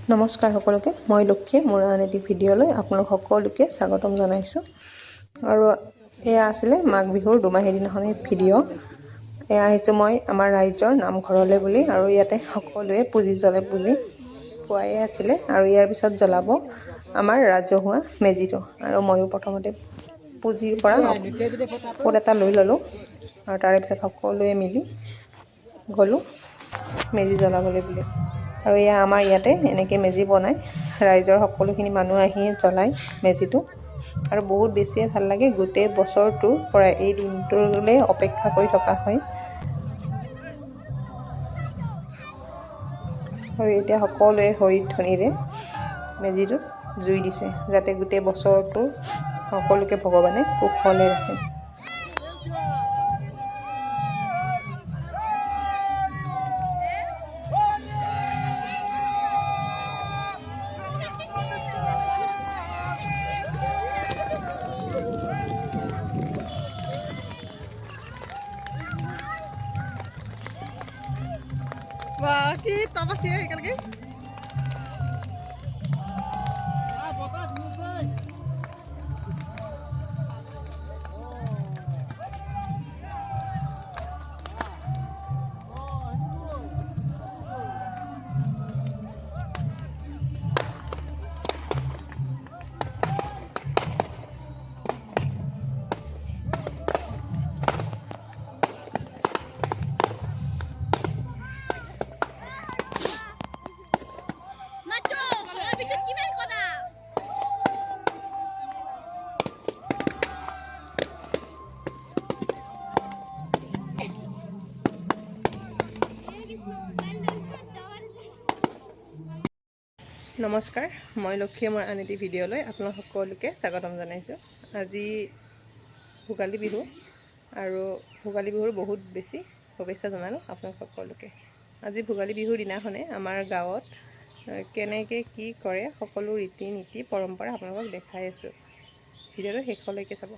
নমস্কাৰ সকলোকে মই লক্ষ্মী মোৰ আন এটি ভিডিঅ'লৈ আপোনালোক সকলোকে স্বাগতম জনাইছোঁ আৰু এয়া আছিলে মাঘ বিহুৰ দুমাহী দিনাখনৰ ভিডিঅ' এয়া আহিছোঁ মই আমাৰ ৰাইজৰ নামঘৰলৈ বুলি আৰু ইয়াতে সকলোৱে পুজি পোৱাই আছিলে আৰু ইয়াৰ পিছত জ্বলাব আমাৰ ৰাজহুৱা মেজিটো আৰু ময়ো প্ৰথমতে পুজিৰ পৰা ফুট এটা লৈ ল'লোঁ আৰু তাৰে পিছত সকলোৱে মিলি গ'লোঁ মেজি জ্বলাবলৈ বুলি আৰু এয়া আমাৰ ইয়াতে এনেকৈ মেজি বনায় ৰাইজৰ সকলোখিনি মানুহ আহি জ্বলায় মেজিটো আৰু বহুত বেছিয়ে ভাল লাগে গোটেই বছৰটোৰ পৰা এই দিনটোলৈ অপেক্ষা কৰি থকা হয় আৰু এতিয়া সকলোৱে হৰি ধ্বনিৰে মেজিটোত জুই দিছে যাতে গোটেই বছৰটো সকলোকে ভগৱানে কুশলে ৰাখে Wah, kita pasti ya ikan lagi. নমস্কাৰ মই লক্ষ্মী মোৰ আন এটি ভিডিঅ'লৈ আপোনালোক সকলোকে স্বাগতম জনাইছোঁ আজি ভোগালী বিহু আৰু ভোগালী বিহুৰ বহুত বেছি শুভেচ্ছা জনালোঁ আপোনালোক সকলোকে আজি ভোগালী বিহুৰ দিনাখনে আমাৰ গাঁৱত কেনেকৈ কি কৰে সকলো ৰীতি নীতি পৰম্পৰা আপোনালোকক দেখাই আছোঁ ভিডিঅ'টো শেষলৈকে চাব